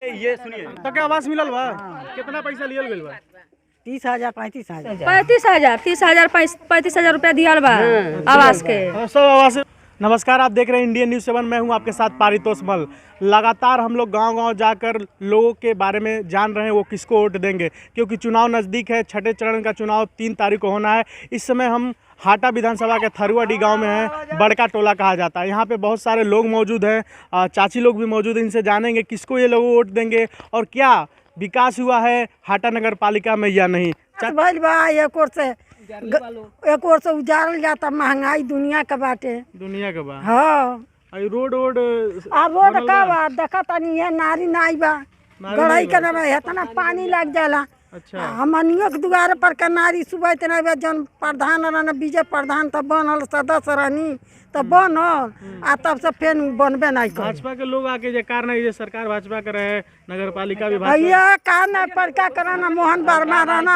ये सुनिए तो क्या आवास मिलल बा? कितना पैसा लियल गइल बा? 30,000 35,000 35,000 रुपया दिया बा आवास के। सब आवास। नमस्कार, आप देख रहे हैं इंडियन न्यूज़ 7। मैं हूं आपके साथ पारितोष मल। लगातार हम लोग गांव-गांव जाकर लोगों के बारे में जान रहे हैं वो किसको वोट देंगे, क्योंकि चुनाव नज़दीक है। छठे चरण का चुनाव 3 तारीख को होना है। इस समय हम हाटा विधानसभा के थरुआडी गांव में हैं। बड़का टोला कहा जाता है। यहाँ पे बहुत सारे लोग मौजूद हैं, चाची लोग भी मौजूद हैं। इनसे जानेंगे किसको ये लोग वोट देंगे और क्या विकास हुआ है हाटा नगर पालिका में या नहीं। भइल बा। एक ओर से उजाड़ल जाता, महंगाई दुनिया के बाटे। दुनिया के बा हाँ, रोड रोड का बा देखा तनी है, नारी नाई बा गढ़ई के ना इतना पानी लग जाला। अच्छा, हमनियों के दुआरे पर का नारी सुबह इतना जन प्रधान रहना, बीजे प्रधान तब बनल, सदस्य रहनी तब बनल, आ तब से फेन बनबे नहीं कर। भाजपा के लोग आके जे कारण है, सरकार भाजपा के रहे, नगर पालिका भी भैया का ना पर का कराना, मोहन वर्मा रहना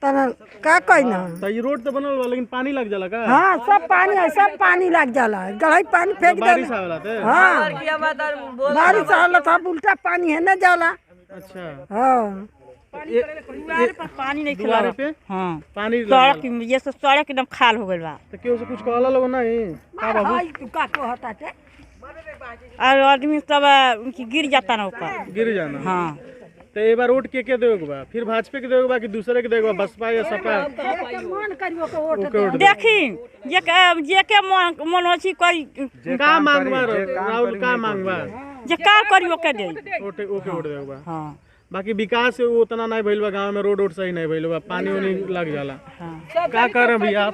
तना का कहना। तो ये रोड तो बनल बा, लेकिन पानी लग जाला का? हाँ, सब पानी है, सब पानी लग जाला। गढ़ई पानी फेंक दे। बारिश आवला थे। हाँ, बारिश आवला था, उल्टा पानी है ना जाला। अच्छा, हाँ, पानी नहीं दुआरे पे हाँ, पानी सड़क ये सब सड़क एकदम खाल हो गइल बा। तो केहू से कुछ कहला लोग नहीं का बाबू? का कहता थे और आदमी सब उनकी गिर जाता ना ऊपर। गिर जाना। हाँ, तो एक बार वोट के देवे के बा? फिर भाजपा के देवे के बा कि दूसरे के देवे के बा? बसपा या सपा? मन करियो के वोट ओके, वोट देखी जे के मन हो छी कोई का मांगबा राहुल, का मांगबा जे का करियो के दे। ओके वोट देवे के बा। हाँ, बाकी विकास उतना नहीं भइल बा गांव में, रोड सही नहीं भइल बा, पानी उनी लग जाला। क्या कर रहे हैं भैया आप?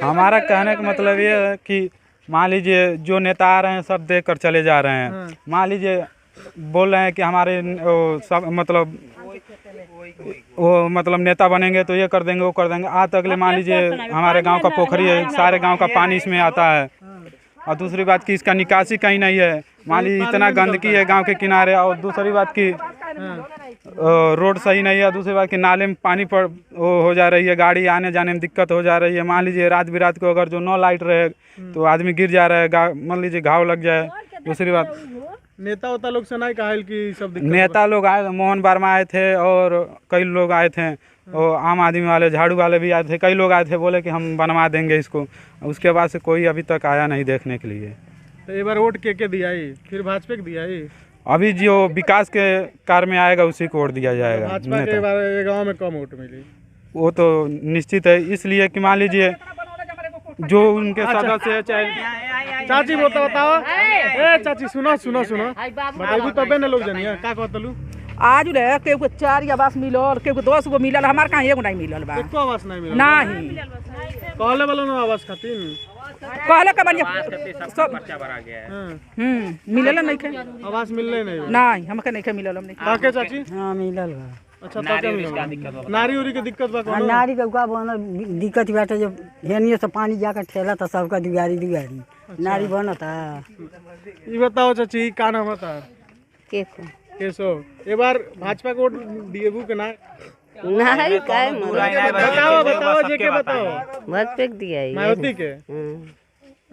हमारा कहने का मतलब ये है कि मान लीजिए जो नेता आ रहे हैं सब देख कर चले जा रहे हैं। मान लीजिए बोल रहे हैं कि हमारे सब मतलब नेता बनेंगे तो ये कर देंगे वो कर देंगे। आज तक ले मान लीजिए हमारे गांव का पोखरी है, सारे गांव का पानी इसमें आता है। और दूसरी बात की इसका निकासी कहीं नहीं है। मान लीजिए इतना गंदगी है गांव के किनारे। और दूसरी बात की रोड सही नहीं है। दूसरी बात की नाले में पानी पर हो जा रही है, गाड़ी आने जाने में दिक्कत हो जा रही है। मान लीजिए रात बिरात को अगर जो 9 लाइट रहे तो आदमी गिर जा रहा है, मान लीजिए घाव लग जाए। दूसरी बात नेता उता लोग से नहीं कहा कि सब दिक्कत? नेता लोग आए, मोहन वर्मा आए थे और कई लोग आए थे, और आम आदमी वाले, झाड़ू वाले भी आए थे, कई लोग आए थे, बोले कि हम बनवा देंगे इसको। उसके बाद से कोई अभी तक आया नहीं देखने के लिए। तो एक बार वोट के दिया ही, फिर भाजपा के दिया ही? अभी जो विकास के कार्य में आएगा उसी को वोट दिया जाएगा। भाजपा के बार गाँव में कम वोट मिली वो तो निश्चित है, इसलिए कि मान लीजिए जो उनके सदस्य चाहे। चाची बताओ। ए चाची सुनो बताइबू तबे न लोग जानिए का कहतलू। आज रे केहू के 4 आवास मिलल, केहू के 10 गो मिलल, हमार कहाँ एगो नहीं मिलल बा। एको आवास नहीं मिलल? नहीं कहले वाला ना आवास खातिर कहले के बनिया सब पर्चा भरा गया है। मिलल नहीं के आवास मिलले नहीं, हमके नहीं के मिलल। हमने काके चाची? हां मिलल बा। अच्छा, ताके मिलल? नारी उरी के दिक्कत बा कोनो? नारी के का बनल दिक्कत बाटे, जो हेनियो से पानी जाकर ठेला त सबका दुआरी नारी बनता। ये बताओ चाची, का नाम है? केशव। एक बार भाजपा को वोट दिएबू के ना? नहीं काय बताओ जे के बताओ। मत फेंक दिया मायावती के।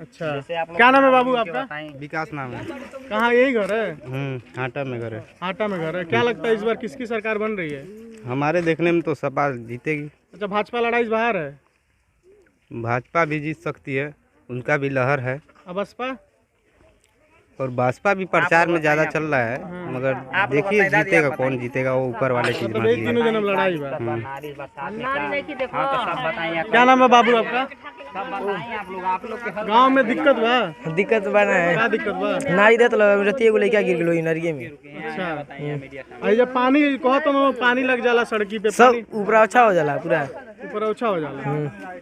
अच्छा, क्या नाम है बाबू आपका? विकास नाम है। कहाँ, यही घर है? हाटा में घर है। हाटा में घर है। क्या लगता है इस बार किसकी सरकार बन रही है? हमारे देखने में तो सपा जीतेगी। अच्छा, भाजपा लड़ाई से बाहर है? भाजपा भी जीत सकती है, उनका भी लहर है। अब बसपा और बसपा भी प्रचार में ज्यादा चल रहा है, मगर देखिए जीतेगा कौन जीतेगा, वो ऊपर वाले की मतलब एक तीनों जन्म लड़ाई बा। बताइए क्या नाम है बाबू आपका? गांव में दिक्कत बा? दिक्कत बना है। क्या दिक्कत बा? नारी देत रतिए एगो लड़का गिर गेलो नरिये में। अच्छा, आई जब पानी कहत न पानी लग जाला सड़की पे, सब ऊपर अच्छा हो जाला, पूरा ऊपर अच्छा हो जाला।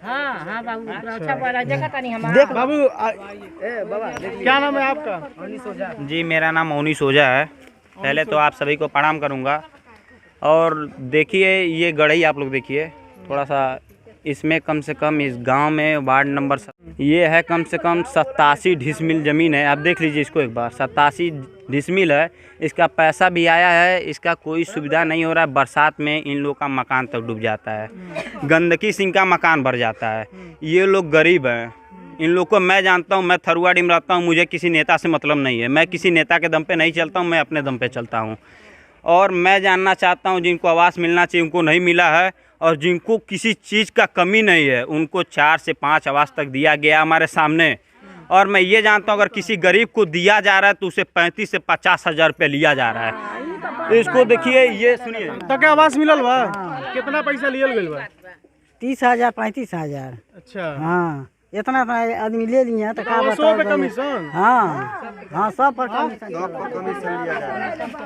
हां बाबू अच्छा वाला जगह तनी हम देख बाबू। क्या नाम है आपका? जी, मेरा नाम ओनिस ओझा है। पहले तो आप सभी को प्रणाम करूंगा। और देखिए ये गढ़ई आप लोग देखिए थोड़ा सा, इसमें कम से कम इस गांव में वार्ड नंबर ये है कम से कम 87 डिसमिल ज़मीन है। आप देख लीजिए इसको एक बार, 87 डिसमिल है। इसका पैसा भी आया है, इसका कोई सुविधा नहीं हो रहा है। बरसात में इन लोग का मकान तक डूब जाता है, गंदगी से इनका मकान भर जाता है। ये लोग गरीब हैं, इन लोग को मैं जानता हूँ, मैं थरुआडी में रहता हूँ, मुझे किसी नेता से मतलब नहीं है। मैं किसी नेता के दम पे नहीं चलता हूँ, मैं अपने दम पे चलता हूँ। और मैं जानना चाहता हूँ जिनको आवास मिलना चाहिए उनको नहीं मिला है, और जिनको किसी चीज़ का कमी नहीं है उनको 4 से 5 आवास तक दिया गया हमारे सामने। और मैं ये जानता हूँ अगर किसी गरीब को दिया जा रहा है तो उसे 35 से 50 हज़ार रुपये लिया जा रहा है। इसको देखिए, ये सुनिए। तो क्या आवास मिलल बा? कितना पैसा लियल गइल बा? 30,000 35,000। अच्छा, हाँ, इतना आदमी ले लिए तो का सौ पे कमीशन? हाँ हाँ, सब पर कमीशन।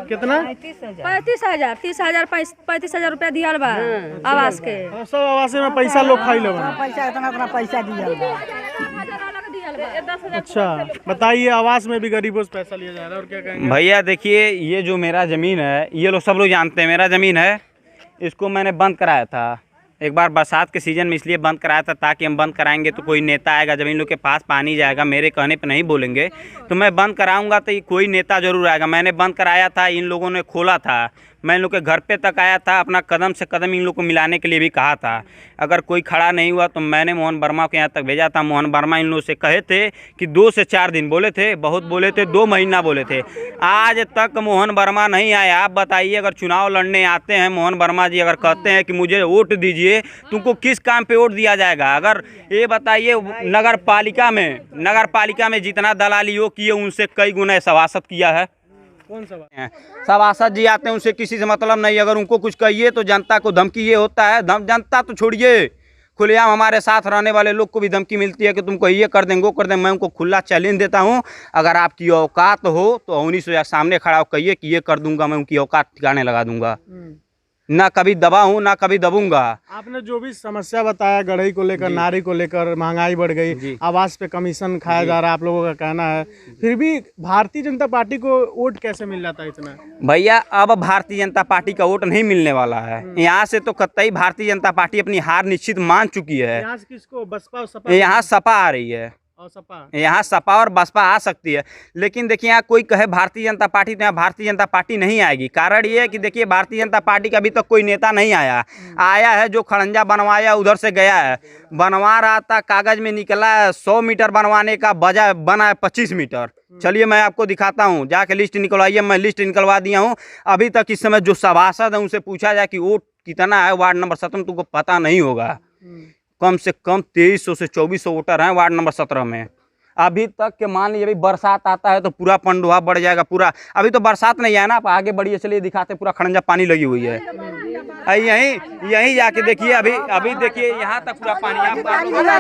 कितना? 35,000 30,000 35,000 रुपया दिया बा आवास के। सब आवास में पैसा लोग खाई लेबा। पैसा इतना पैसा दिया। अच्छा, बताइए, आवास में भी गरीबों से पैसा लिया जा रहा है, और क्या कहेंगे? भैया देखिए, ये जो मेरा ज़मीन है, ये लोग सब लोग जानते हैं मेरा ज़मीन है। इसको मैंने बंद कराया था एक बार बरसात के सीज़न में, इसलिए बंद कराया था ताकि हम बंद कराएंगे तो कोई नेता आएगा, जब इन लोग के पास पानी जाएगा, मेरे कहने पे नहीं बोलेंगे तो मैं बंद कराऊंगा तो कोई नेता ज़रूर आएगा। मैंने बंद कराया था, इन लोगों ने खोला था, मैं इन लोग के घर पे तक आया था, अपना कदम से कदम इन लोग को मिलाने के लिए भी कहा था। अगर कोई खड़ा नहीं हुआ तो मैंने मोहन वर्मा को यहाँ तक भेजा था। मोहन वर्मा इन लोगों से कहे थे कि 2 से 4 दिन बोले थे, बहुत बोले थे, 2 महीना बोले थे, आज तक मोहन वर्मा नहीं आया। आप बताइए, अगर चुनाव लड़ने आते हैं मोहन वर्मा जी, अगर कहते हैं कि मुझे वोट दीजिए, तुमको किस काम पे वोट दिया जाएगा? अगर ये बताइए, नगर पालिका में जितना दलाली वो किए उनसे कई गुना सभासद किया है। कौन सा बात? सभासद जी आते हैं, उनसे किसी से मतलब नहीं। अगर उनको कुछ कहिए तो जनता को धमकी ये होता है, जनता तो छोड़िए, खुलेआम हमारे साथ रहने वाले लोग को भी धमकी मिलती है कि तुमको ये कर देंगे वो कर देंगे। मैं उनको खुला चैलेंज देता हूँ, अगर आपकी औकात हो तो 19 सामने खड़ा हो कहिए कि ये कर दूंगा, मैं उनकी औकात ठिकाने लगा दूंगा। ना कभी दबा हूँ ना कभी दबूंगा। आपने जो भी समस्या बताया, गढ़ई को लेकर, नारी को लेकर, महंगाई बढ़ गई, आवास पे कमीशन खाया जा रहा है, आप लोगों का कहना है, फिर भी भारतीय जनता पार्टी को वोट कैसे मिल जाता है इतना? भैया, अब भारतीय जनता पार्टी का वोट नहीं मिलने वाला है। यहाँ से तो कतई भारतीय जनता पार्टी अपनी हार निश्चित मान चुकी है। यहाँ से किसको? बसपा, सपा? यहाँ सपा आ रही है, और सपा? यहाँ सपा और बसपा आ सकती है। लेकिन देखिए, यहाँ कोई कहे भारतीय जनता पार्टी तो यहाँ भारतीय जनता पार्टी नहीं आएगी। कारण ये है कि देखिए, भारतीय जनता पार्टी का अभी तक कोई नेता नहीं आया है। जो खड़ंजा बनवाया उधर से गया है, बनवा रहा था, कागज में निकला है 100 मीटर बनवाने का, बजा बना है 25 मीटर। चलिए मैं आपको दिखाता हूँ, जाके लिस्ट निकलवाइए। मैं लिस्ट निकलवा दिया हूँ। अभी तक इस समय जो सभासद है उनसे पूछा जाए कि वोट कितना है वार्ड नंबर 17 में, तुमको पता नहीं होगा। कम से कम 2300 से 2400 वोटर हैं वार्ड नंबर 17 में। अभी तक के मान लीजिए, अभी बरसात आता है तो पूरा पंडुआ बढ़ जाएगा पूरा। अभी तो बरसात नहीं है ना, आप आगे बढ़िए, चलिए दिखाते, पूरा खड़ंजा पानी लगी हुई है। यहीं जाके देखिए, अभी देखिए यहाँ तक पूरा पानी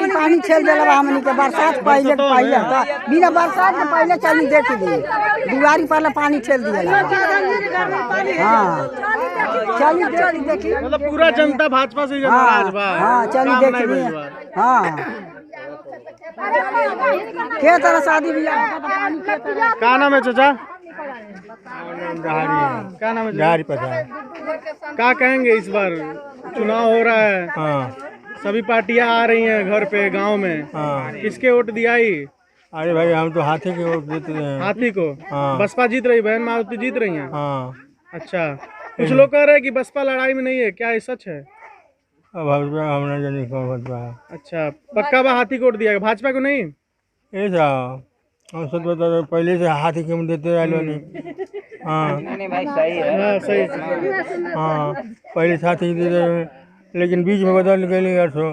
पानी छेल देला हमनी के। बरसात पहले था, बिना बरसात के पहले चली देख ली, दुआरी पर पानी छेल दिया। हाँ, चली देखी, मतलब पूरा जनता भाजपा से नाराज बा। हाँ, चली देखी। हाँ, के तरह शादी बियाह क्या नाम है चाचा? क्या नाम है? जहारी प्रसाद। क्या कहेंगे, इस बार चुनाव हो रहा है, हाँ सभी पार्टियां आ रही हैं घर पे गांव में, हाँ। किसके वोट दिया ही? अरे भाई, हम तो हाथी के वोट देते हैं। हाथी को? हाँ। बसपा जीत रही, बहन मायावती जीत रही हैं। हाँ। अच्छा, कुछ लोग कह रहे हैं कि बसपा लड़ाई में नहीं है, क्या ये सच है? अब हमने जानी कौन होता है। अच्छा, पक्का बा हाथी को वोट दिया, भाजपा को नहीं? ऐसा हम सब बता रहे, पहले से हाथी के हम देते रहे लोग। हाँ भाई सही है। हाँ, सही। हाँ, पहले से हाथी देते रहे, लेकिन बीच में बदल गए 800।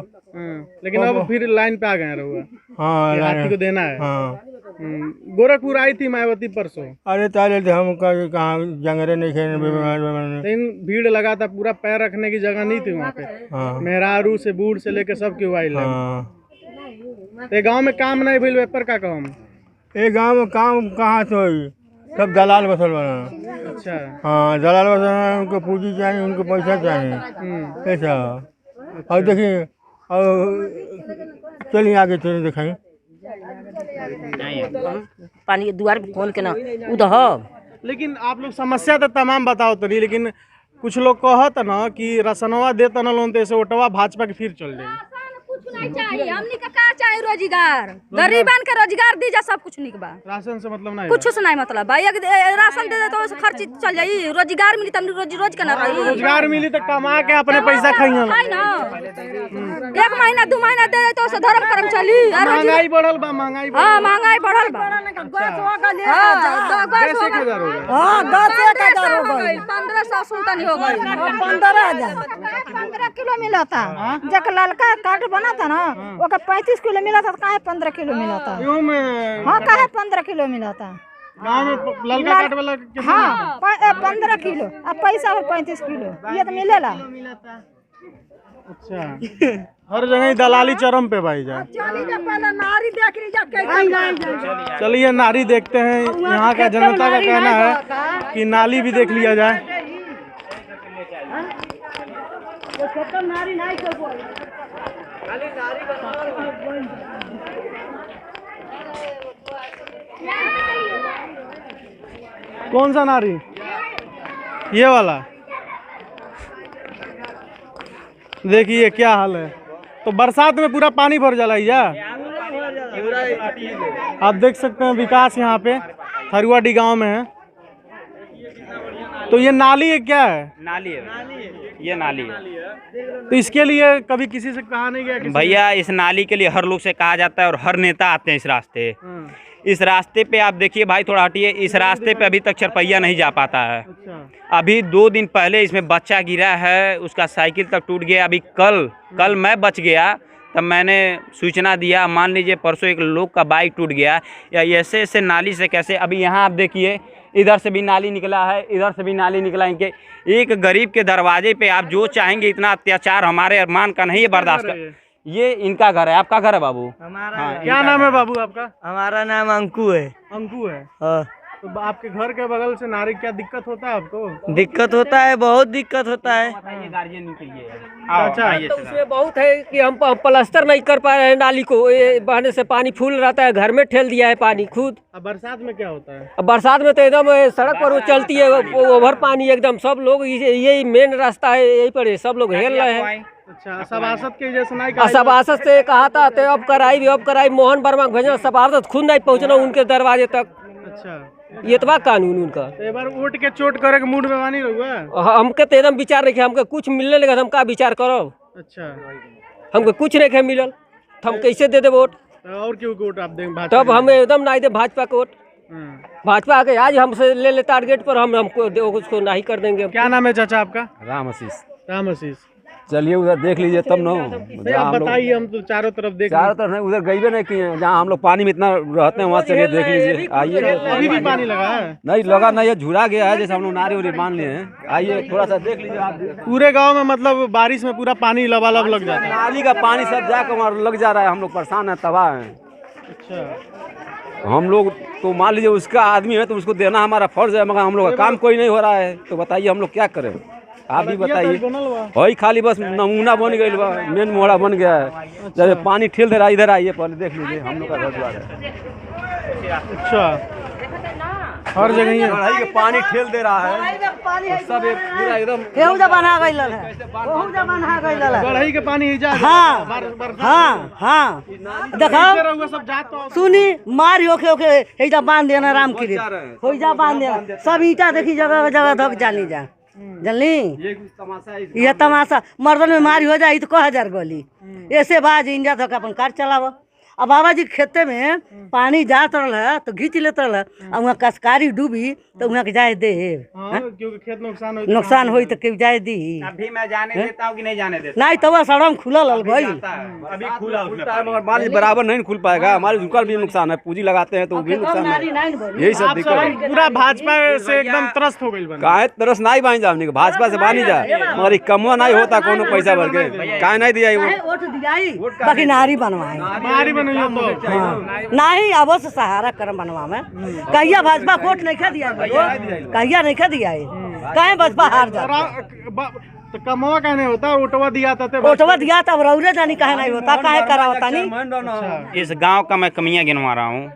लेकिन अब फिर लाइन पे आ गए रहुआ। हाँ, हाथी को देना है। हाँ। गोरखपुर आई थी मायावती परसों। अरे ताले थे, हम कहाँ जंगरे नहीं खेलने, लेकिन भीड़ लगा था, पूरा पैर रखने की जगह नहीं थी वहाँ पे। हाँ। मेहरारू से बूढ़ से लेके सब क्यों आई। हाँ। गाँव में काम नहीं भइल, वेपर का काम? ये गाँव में काम कहाँ से हुई, सब दलाल बसल बना। अच्छा। हाँ, दलाल बसल बना, उनको पूंजी चाहिए, उनको पैसा चाहिए, ऐसा। और देखिए, और चलिए आगे चलिए दिखाइए। पानी द्वार पे खोल के ना उधर। लेकिन आप लोग समस्या तो तमाम बताओ तो नहीं, लेकिन कुछ लोग कहत ना कि रसनवा देता ना लोन तो ऐसे ओटवा भाजपा के फिर चल जाए। नहीं चाहिए हमनी का का चाहिए रोजगार, गरीबन के रोजगार दीजा, सब कुछ निक बा। राशन से मतलब नहीं कुछ से नहीं मतलब भाई, राशन दे दे तो खर्च चल जाई, रोजगार मिली तब रोज रोज के ना रही। रोजगार मिली तो कमा के अपने पैसा खाइए है ना, 1 महीना 2 महीना दे दे तो से धर्म कर्म चली। महंगाई बढ़ल बा, महंगाई हां महंगाई बढ़ल बा। गैस हो गए गैस 1000 हो गया। हाँ गैस 1000 हो गई, 1500 सुल्तानी हो गई। 15,000 15 किलो मिला था, जब ललका कार्ड बना था ना वो 35 किलो मिला था, काहे 15 किलो मिला था? यूं में हाँ काहे 15 किलो मिला था? गांव में ललका कार्ड वाला कितना? हाँ 15 किलो, अब पैसा और 35 किलो ये तो मिलेला। अच्छा हर जगह दलाली चरम पे भाई जा। नारी देख लीजिए, चलिए नारी देखते हैं। यहाँ का जनता का कहना है कि नाली भी देख लिया जाए। कौन सा नारी? ये वाला देखिए क्या हाल है। तो बरसात में पूरा पानी भर जाला या आप देख सकते हैं। विकास यहाँ पे थरुआडी गांव में है। तो ये नाली है, क्या है? नाली है, ये नाली है। तो इसके लिए कभी किसी से कहा नहीं गया? भैया इस नाली के लिए हर लोग से कहा जाता है और हर नेता आते हैं इस रास्ते। इस रास्ते पे आप देखिए भाई, थोड़ा हटिए, इस रास्ते पे अभी तक चरपैया नहीं जा पाता है। अभी 2 दिन पहले इसमें बच्चा गिरा है, उसका साइकिल तक टूट गया। अभी कल मैं बच गया, तब मैंने सूचना दिया। मान लीजिए परसों एक लोग का बाइक टूट गया, या ऐसे ऐसे नाली से कैसे। अभी यहाँ आप देखिए, इधर से भी नाली निकला है, इधर से भी नाली निकला। इनके एक गरीब के दरवाजे पे आप जो चाहेंगे इतना अत्याचार हमारे अरमान का नहीं है बर्दाश्त कर। ये इनका घर है। आपका घर है बाबू? हमारा क्या नाम है बाबू आपका? हमारा नाम अंकु है। अंकु है। हाँ। तो आपके घर के बगल से नारी, क्या दिक्कत होता है आपको? दिक्कत होता है, बहुत दिक्कत होता है। अच्छा तो उसमें बहुत है कि हम प्लास्टर नहीं कर पा रहे हैं नाली को, ये बहने से पानी फूल रहता है, घर में ठेल दिया है पानी खुद। अब बरसात में क्या होता है? अब बरसात में तो एकदम सड़क पर वो चलती है ओवर पानी एकदम। सब लोग यही मेन रास्ता है, यही पर सब लोग हेल रहे हैं। अच्छा सभासद के जैसे नहीं? सभासद से कहा था तो अब कराई मोहन वर्मा को भेजना, सभासद खुद नहीं पहुँचना उनके दरवाजे तक। अच्छा ये तो कानून उनका। एक बार वोट के चोट करे के मूड में बानी रहुआ? हमके तो एकदम विचार नहीं, हमके कुछ मिलने लगा हम का विचार करो। अच्छा हमको कुछ नहीं मिलल, हम कैसे दे दे वोट? और क्यों वोट आप देंगे? तब हम एकदम नहीं दे भाजपा को वोट। भाजपा आके आज हमसे ले ले टारगेट पर, हमको उसको नहीं कर देंगे। क्या नाम है चाचा आपका? राम आशीष। राम आशीष। चलिए उधर देख लीजिए तब ना। आप बताइए, हम तो चारों तरफ देख, चारों तरफ नहीं, उधर गई भी नहीं किए। जहाँ हम लोग पानी में इतना रहते हैं वहाँ चलिए देख लीजिए। आइए। अभी भी पानी लगा है? नहीं लगा नहीं है, झुरा गया है जैसे हम लोग नारी वारी मान लिए हैं। आइए थोड़ा सा देख लीजिए आप। पूरे गांव में मतलब बारिश में पूरा पानी लबालब लग जाता है। नाली का पानी सब जाकर वहाँ लग जा रहा है। हम लोग परेशान है, तबाह हैं। अच्छा हम लोग तो मान लीजिए उसका आदमी है तो उसको देना हमारा फर्ज है, मगर हम लोग का काम कोई नहीं हो रहा है। तो बताइए हम लोग क्या करें? आप भी बताइए। वही खाली बस नमूना बन गई बा, मेन मोहरा बन गया है। जब पानी ठेल दे रहा है, इधर आइए पहले देख लीजिए। हम लोग का घर द्वार है। अच्छा हर जगह ही कढ़ाई के पानी ठेल दे रहा है, सब एक पूरा एकदम बना गई है, बना गई है कढ़ाई के पानी जा। हाँ हाँ देखो सब जात तो सुनी मारी होके होके बांध देना राम की हो जा बांध देना। सब ईटा देखी जगह जगह धक जानी जा, जनली ये तमाशा। मर्दन में मारी हो जाए तो 1000 गोली ऐसे बाज इंडिया धक अपन कार चलाव। अब बाबा जी खेते में पानी जात रहा तो घींच लेते रहा, अब वहाँ कसकारी डूबी तो वहाँ के जाए दे। क्योंकि खेत नुकसान हुई तो क्यों जाए दी? अभी मैं जाने देता हूँ कि नहीं जाने देता? नहीं तो वह सड़क खुला लल गई, अभी खुला मगर मान लीजिए बराबर नहीं खुल पाएगा। हमारे दुकान भी नुकसान है, पूंजी लगाते हैं तो भी नुकसान है। यही सब दिक्कत है। पूरा भाजपा से एकदम त्रस्त हो गई। काहे तरस नहीं बानी जा, भाजपा से बानी जा, मगर कमुआ नहीं होता कोनो पैसा भर के। काहे नहीं दिया वोट दियाई बाकी नारी बनवाए नहीं। अब से सहारा करम बनवा में कहिया भाजपा वोट नहीं खा दिया, कहिया नहीं खा दिया। कहे भाजपा हार जा तो कमवा कहने होता, ओटवा दिया था, ओटवा दिया था, रौरे जानी कहे नहीं होता, कहे करा होता नहीं। इस गांव का मैं कमियां गिनवा रहा हूँ।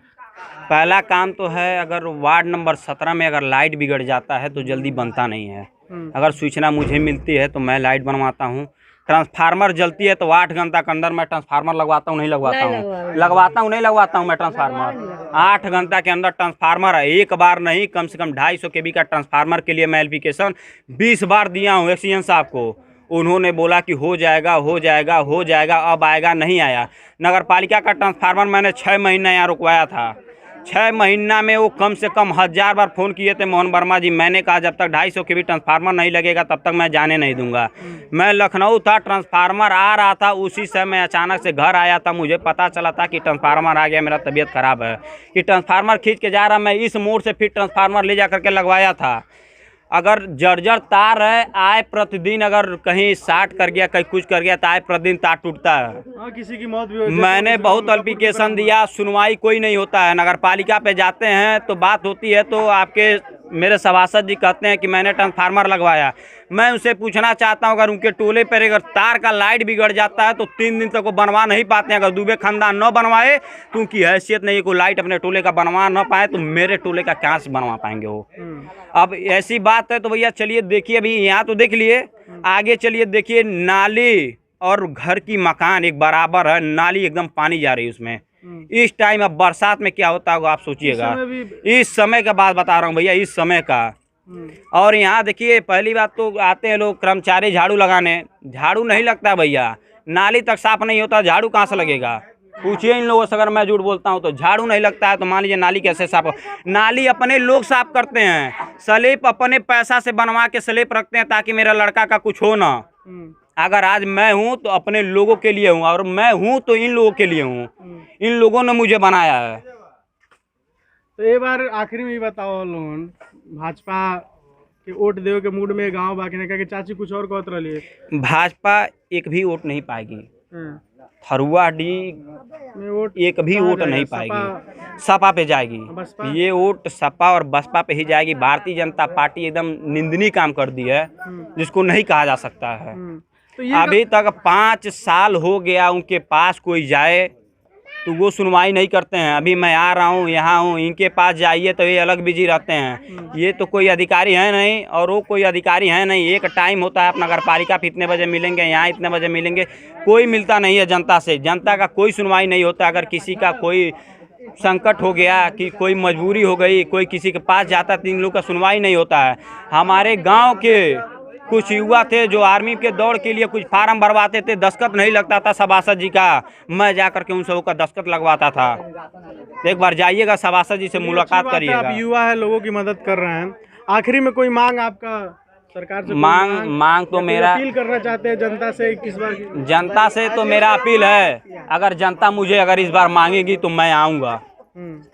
पहला काम तो है, अगर वार्ड नंबर 17 में अगर लाइट बिगड़ जाता है तो जल्दी बनता नहीं है। अगर सूचना मुझे मिलती है तो मैं लाइट बनवाता हूँ। ट्रांसफार्मर जलती है तो 8 घंटा के अंदर मैं ट्रांसफार्मर लगवाता हूँ, नहीं लगवाता हूँ, लगवाता हूँ नहीं लगवाता हूँ मैं ट्रांसफार्मर। 8 घंटा के अंदर ट्रांसफार्मर है, एक बार नहीं, कम से कम 250 kV का ट्रांसफार्मर के लिए मैं एप्लीकेशन 20 बार दिया हूँ एक्सीजन साहब को। उन्होंने बोला कि हो जाएगा हो जाएगा हो जाएगा, अब आएगा, नहीं आया। नगर पालिका का ट्रांसफार्मर मैंने 6 महीना यहाँ रुकवाया था। 6 महीना में वो कम से कम 1000 बार फ़ोन किए थे मोहन वर्मा जी। मैंने कहा जब तक 250 kV ट्रांसफार्मर नहीं लगेगा तब तक मैं जाने नहीं दूंगा। मैं लखनऊ था, ट्रांसफार्मर आ रहा था, उसी समय अचानक से घर आया था, मुझे पता चला था कि ट्रांसफार्मर आ गया, मेरा तबीयत ख़राब है कि ट्रांसफार्मर खींच के जा रहा, मैं इस मोड़ से फिर ट्रांसफार्मर ले जा करके लगवाया था। अगर जर्जर तार है, आए प्रतिदिन अगर कहीं शार्ट कर गया, कहीं कुछ कर गया तो आए प्रतिदिन तार टूटता है। किसी की मौत भी हो जाती है। मैंने बहुत एप्लीकेशन दिया, सुनवाई कोई नहीं होता है। नगर पालिका पे जाते हैं तो बात होती है तो आपके मेरे सभासद जी कहते हैं कि मैंने ट्रांसफार्मर लगवाया। मैं उनसे पूछना चाहता हूं, अगर उनके टोले पर अगर तार का लाइट बिगड़ जाता है तो 3 दिन तक वो बनवा नहीं पाते हैं। अगर दुबे खानदान न बनवाए तो उनकी हैसियत नहीं है, कोई लाइट अपने टोले का बनवा न पाए तो मेरे टोले का कहाँ से बनवा पाएंगे वो। अब ऐसी बात है तो भैया चलिए देखिए, अभी यहाँ तो देख लिए, आगे चलिए देखिए, नाली और घर की मकान एक बराबर है, नाली एकदम पानी जा रही है उसमें। इस टाइम अब बरसात में क्या होता होगा आप सोचिएगा। इस समय का बात बता रहा हूँ भैया, इस समय का। और यहाँ देखिए, पहली बात तो आते हैं लोग कर्मचारी झाड़ू लगाने, झाड़ू नहीं लगता भैया, नाली तक साफ नहीं होता, झाड़ू कहाँ से लगेगा। पूछिए इन लोगों से, अगर मैं झूठ बोलता हूँ तो झाड़ू नहीं लगता है तो मान लीजिए नाली कैसे साफ हो। नाली अपने लोग साफ करते हैं, स्लिप अपने पैसा से बनवा के स्लिप रखते हैं ताकि मेरा लड़का का कुछ हो ना। अगर आज मैं हूँ तो अपने लोगों के लिए हूँ, और मैं हूँ तो इन लोगों के लिए हूँ, इन लोगों ने मुझे बनाया है। तो एक बार आखिरी में ही बताओ, लोन भाजपा के वोट देवे के मूड में गांव बाकी ने कहा कि चाची कुछ और कहत रही, भाजपा एक भी वोट नहीं पाएगी, थरुआडीह में वोट एक भी वोट नहीं पाएगी, सपा पे जाएगी। ये वोट सपा और बसपा पे ही जाएगी। भारतीय जनता पार्टी एकदम निंदनीय काम कर दी है, जिसको नहीं कहा जा सकता है। तो अभी तक 5 साल हो गया उनके पास कोई जाए तो वो सुनवाई नहीं करते हैं। अभी मैं आ रहा हूँ, यहाँ हूँ, इनके पास जाइए तो ये अलग बिजी रहते हैं। ये तो कोई अधिकारी है नहीं और वो कोई अधिकारी है नहीं। एक टाइम होता है, आप नगर पालिका पे इतने बजे मिलेंगे, यहाँ इतने बजे मिलेंगे, कोई मिलता नहीं है जनता से। जनता का कोई सुनवाई नहीं होता। अगर किसी का कोई संकट हो गया कि कोई मजबूरी हो गई, कोई किसी के पास जाता तो इन लोग का सुनवाई नहीं होता है। हमारे गाँव के कुछ युवा थे जो आर्मी के दौड़ के लिए कुछ फार्म भरवाते थे, दस्तखत नहीं लगता था सभासद जी का, मैं जा करके उन सबों का दस्तखत लगवाता था। एक बार जाइएगा, सभासद जी से मुलाकात करिएगा। आप युवा है, लोगों की मदद कर रहे हैं। आखिरी में कोई मांग आपका सरकार से? मांग तो मेरा अपील करना चाहते हैं जनता से इस बार? जनता से तो मेरा अपील है, अगर जनता मुझे अगर इस बार मांगेगी तो मैं आऊँगा।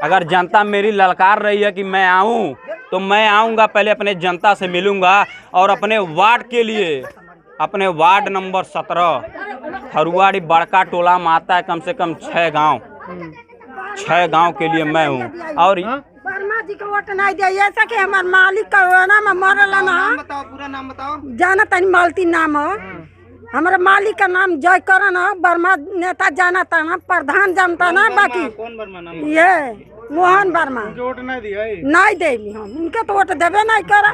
अगर जनता मेरी ललकार रही है कि मैं आऊँ तो मैं आऊँगा। पहले अपने जनता से मिलूँगा और अपने वार्ड के लिए, अपने वार्ड नंबर 17 थरुआडीह बड़का टोला में आता है कम से कम 6 गांव, 6 गांव के लिए मैं हूँ। और वर्मा जी को वोट नहीं दिया, ऐसा कि हमारे मालिक कोरोना में मरल ना। बताओ, पूरा नाम बताओ। जाना तनी मालती नाम है हमारे मालिक का नाम जय करण है। वर्मा नेता जाना था ना, प्रधान जानता ना। बाकी कौन वर्मा नाम? ये मोहन वर्मा। वोट नहीं दिया? नहीं दे हम उनके तो वोट देवे नहीं करा।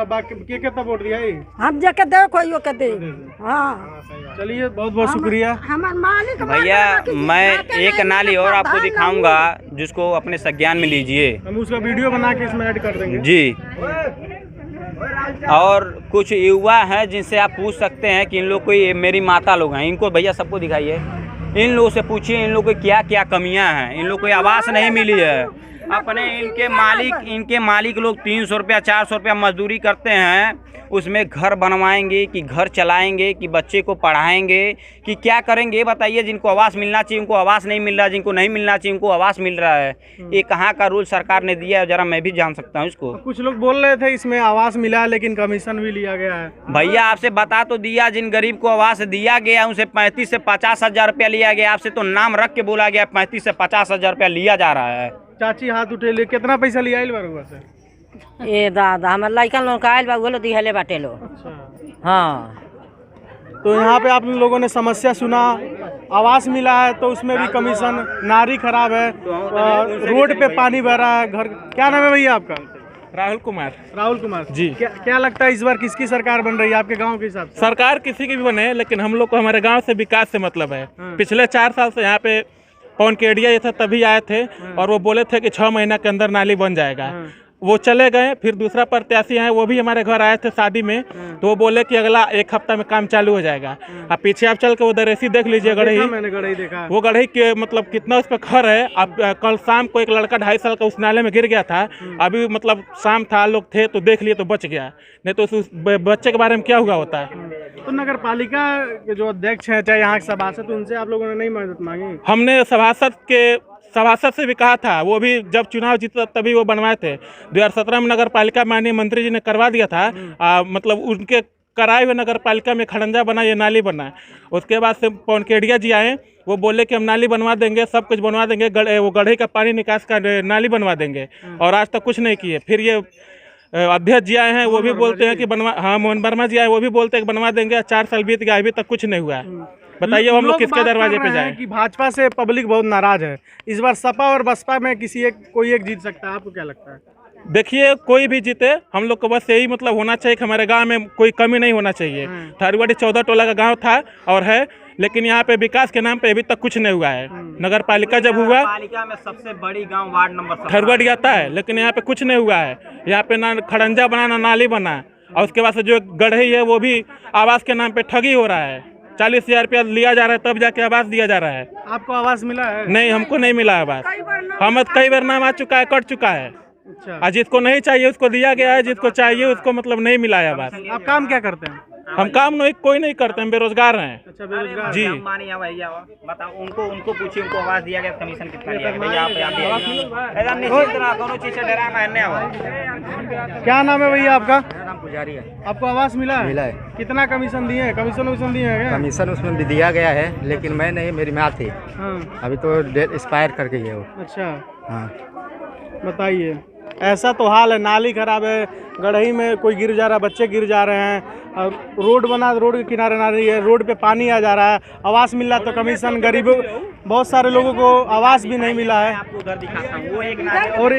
बाकी के वोट दिया? हम जाके दे कोई के दे। हाँ चलिए, बहुत बहुत शुक्रिया। हमारे मालिक भैया, मैं एक नाली और आपको दिखाऊंगा जिसको अपने संज्ञान में लीजिए। हम उसका वीडियो बना के इसमें ऐड कर देंगे जी। और कुछ युवा हैं जिनसे आप पूछ सकते हैं कि इन लोग कोई मेरी माता लोग हैं, इनको भैया सबको दिखाइए। इन लोगों से पूछिए इन लोग को क्या क्या कमियां हैं। इन लोग को आवास नहीं मिली है। अपने इनके मालिक लोग 300 रुपया 400 रुपया मजदूरी करते हैं, उसमें घर बनवाएंगे कि घर चलाएंगे कि बच्चे को पढ़ाएंगे कि क्या करेंगे बताइए। जिनको आवास मिलना चाहिए उनको आवास नहीं मिल रहा, जिनको नहीं मिलना चाहिए उनको आवास मिल रहा है। ये कहाँ का रूल सरकार ने दिया है, जरा मैं भी जान सकता हूँ इसको। कुछ लोग बोल रहे थे इसमें आवास मिला है लेकिन कमीशन भी लिया गया है। भैया आपसे बता तो दिया, जिन गरीब को आवास दिया गया उनसे 35 से 50 हजार रुपया लिया गया। आपसे तो नाम रख के बोला गया 35 से 50 हजार रुपया लिया जा रहा है। चाची हाथ उठे ले, कितना पैसा लिया इस बार हुआ से? ए दादा हमारे लड़का लोग का आयल बा वो लो दिहले बाटे लो। हाँ, तो यहाँ पे आप लोगों ने समस्या सुना, आवास मिला है तो उसमें भी कमीशन, नारी खराब है, रोड पे पानी बह रहा है, घर। क्या नाम है भैया आपका? राहुल कुमार। राहुल कुमार जी। क्या लगता है इस बार किसकी सरकार बन रही है आपके गांव के हिसाब से? सरकार किसी की भी बने, लेकिन हम लोग को हमारे गांव से विकास से मतलब है। पिछले 4 साल से यहाँ पे पवन केडिया ये था तभी आए थे और वो बोले थे कि 6 महीना के अंदर नाली बन जाएगा। वो चले गए, फिर दूसरा प्रत्याशी है वो भी हमारे घर आए थे शादी में, तो वो बोले कि अगला 1 हफ्ता में काम चालू हो जाएगा। अब पीछे आप चल के वो दरेसी देख लीजिए, गढ़ई, मैंने गढ़ई देखा। वो गढ़ई के मतलब कितना उस पर खर है। अब कल शाम को एक लड़का 2.5 साल का उस नाले में गिर गया था, अभी मतलब शाम था, लोग थे तो देख लिए तो बच गया, नहीं तो उस बच्चे के बारे में क्या हुआ होता है। तो नगर पालिका के जो अध्यक्ष हैं, चाहे यहाँ के सभासद, उनसे आप लोगों ने नहीं मदद मांगी? हमने सभासद से भी कहा था, वो भी जब चुनाव जीता तभी वो बनवाए थे। 2017 में नगर पालिका माननीय मंत्री जी ने करवा दिया था। मतलब उनके कराए हुए नगर पालिका में खड़ंजा बना, ये नाली बना। उसके बाद से पवन केडिया जी आए, वो बोले कि हम नाली बनवा देंगे, सब कुछ बनवा देंगे, वो गढ़ई का पानी निकास का नाली बनवा देंगे, और आज तक कुछ नहीं किए। फिर ये अध्यक्ष जी आए हैं, वो भी बोलते हैं कि मोहन वर्मा जी आए, वो भी बोलते हैं कि बनवा देंगे। 4 साल बीत गया, अभी तक कुछ नहीं हुआ। बताइए हम लोग किसके दरवाजे पे जाएं? कि भाजपा से पब्लिक बहुत नाराज है, इस बार सपा और बसपा में कोई एक जीत सकता है, आपको क्या लगता है? देखिए, कोई भी जीते, हम लोग को बस यही मतलब होना चाहिए कि हमारे गांव में कोई कमी नहीं होना चाहिए। थारूवाड़ी 14 टोला का गांव था और है, लेकिन यहाँ पे विकास के नाम पे अभी तक कुछ नहीं हुआ है। नगर पालिका जब हुआ, पालिका में सबसे बड़ी गांव वार्ड नंबर थारूवाड़ी आता है, लेकिन यहाँ पे कुछ नहीं हुआ है। यहाँ पे ना खड़ंजा बना, ना नाली बना, और उसके बाद से जो गढ़ई है वो भी आवास के नाम पे ठगी हो रहा है। 40,000 रुपया लिया जा रहा है, तब जाके आवास दिया जा रहा है। आपको आवास मिला है? नहीं, हमको नहीं मिला आवास। हम कई बार नाम आ चुका है, कट चुका है। अच्छा। जिसको नहीं चाहिए उसको दिया गया है, जिसको चाहिए उसको मतलब नहीं मिला है आवास। आप काम क्या करते हैं? हम काम कोई नहीं करते, हम बेरोजगार हैं। अच्छा, बेरोजगार जी। भैया बताओ, उनको पूछिए, उनको आवाज दिया गया, कमीशन कितना लिया गया? भैया एकदम निश्चित रहो, कोनो चीज से डराना है नहीं। क्या नाम है भैया आपका? नाम पुजारी है। आपको आवास मिला है? मिला है। कितना कमीशन दिए हैं? कमीशन दिए हैं क्या? कमीशन उसमें भी दिया गया है, लेकिन मैं नहीं, मेरी माँ थी। अभी तो डेट एक्सपायर करके है वो। अच्छा। हाँ, बताइए, ऐसा तो हाल है, नाली खराब है, गढ़ई में कोई गिर जा रहा है, बच्चे गिर जा रहे हैं, और रोड बना, रोड के किनारे नाली है, रोड पे पानी आ जा रहा है, आवास मिल रहा तो कमीशन, गरीबों बहुत सारे लोगों को आवास भी नहीं मिला है। आपको उधर दिखाता हूँ, वो एक और